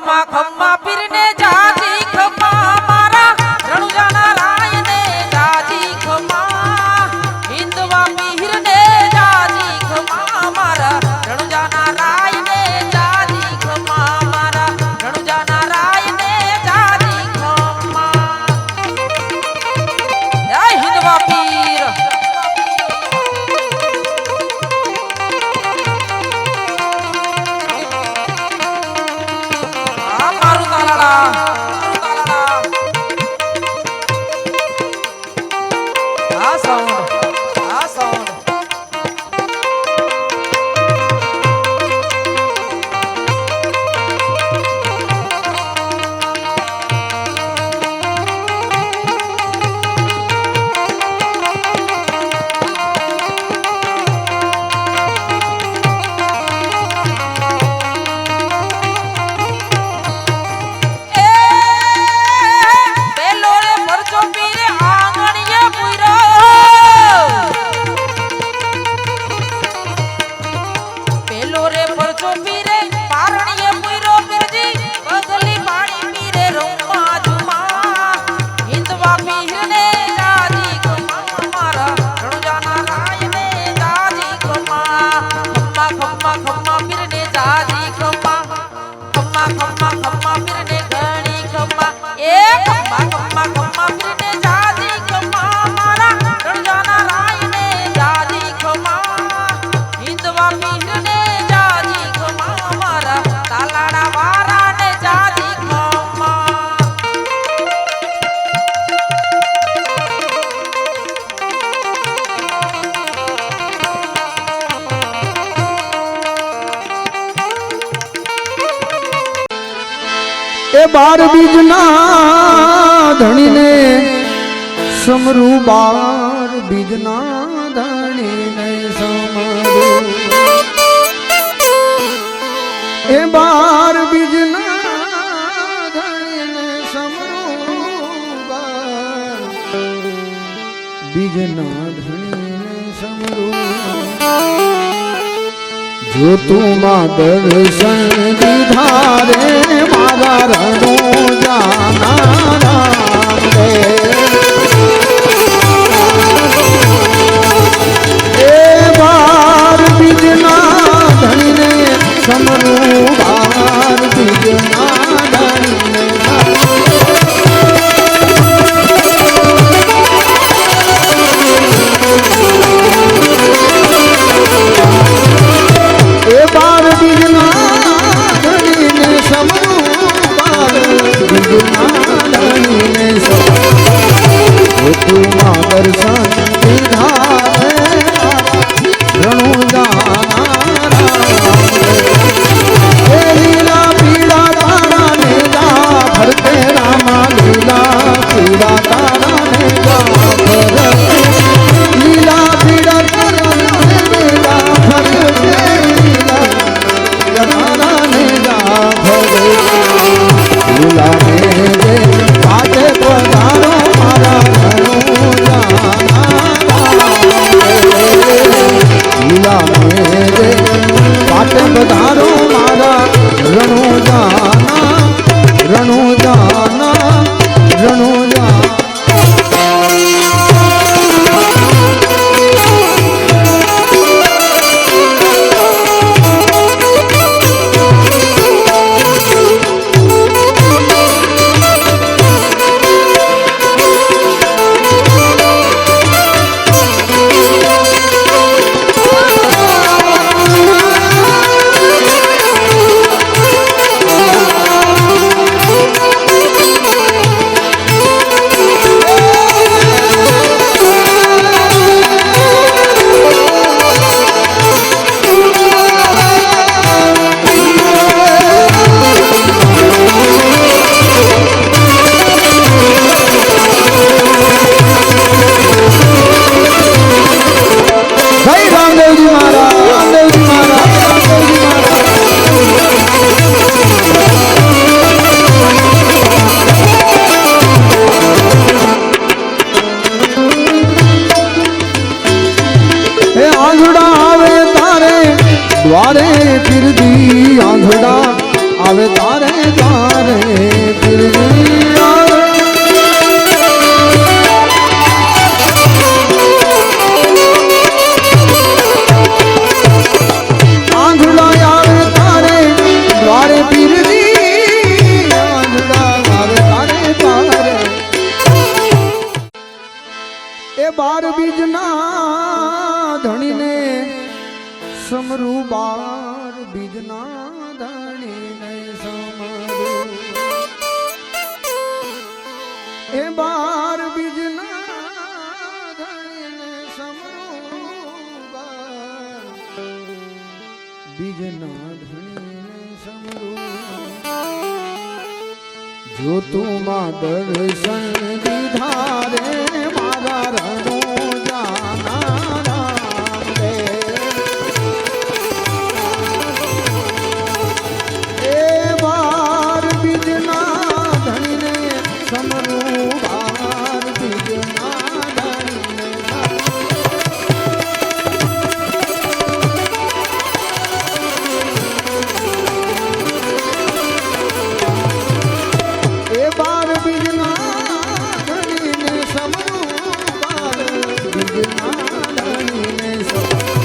ખમ્મા ખમ્મા પીરને જાજી ખમ્મા મારા રણુજાના રાયને જાજી ખમ્મા હિંદવા પીરને જાજી ખમ્મા મારા રણુજાના રાયને જાજી ખમ્મા મારા રણુજાના રાયને જાજી ખમ્મા જય હિંદવા પીર એ બાર બીજના ધણીને સમરૂ બાર બીજના ધણીને સમરૂ એ બાર બીજના ધણીને સમરૂ બાર બીજના ધણીને સમરૂ જો તું માં દર્શન દીધા રે મારા રણુજાના રામ રે એ બાર બીજના ધણીને સમરૂ બાર બીજના ધણીને એ બાર બીજના ધણીને સમ બાર બીજના ધણીને સમરૂ બાર બીજના ધણીને સમરૂ એ બાર બીજના ધણીને સમરૂ બાર બીજના ધણીને સમરૂ જો તું માં દર્શન દીધા રે મારા રણો જાના રામ રે એ બાર બીજના ધણીને સમરૂ બાર બીજના ધણીને એ બાર બીજના ધણીને સમરૂ બાર બીજના ધણીને સમરૂ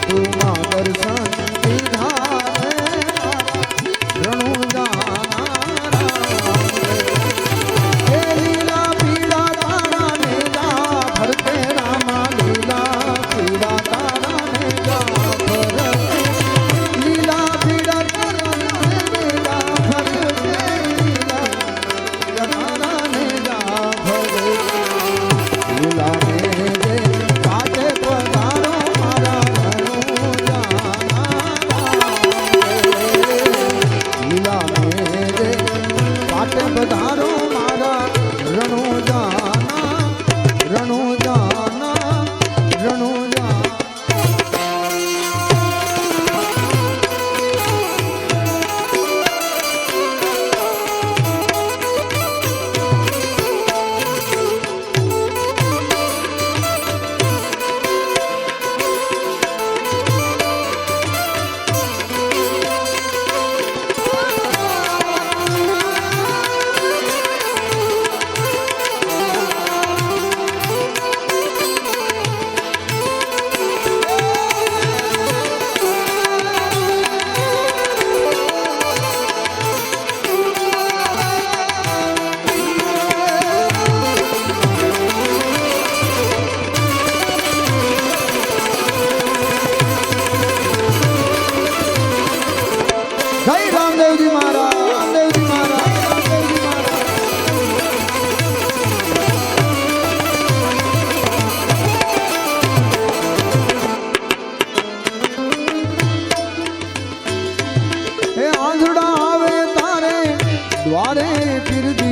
તું માં દર્શન દીધા રણુ જાના રામ રે એ લીલા પીળા તારા ને જા ફરતે રામા લીલા પીળા તારા ને જા ફરતે લીલા પીળા તારા ને જા ફરતે તારા ને જા ફરતે લીલા ને જે પાટે પધારો મારા રણુ જાના લીલા ને જે પાટે પધારો મારા રણુ જાના રણુ જાના રણુ જાના જય રામદેવજી મહારાજ રામદેવજી મહારાજ રામદેવજી મહારાજ હે આંધળા આવે તારે દ્વારે ફિરદી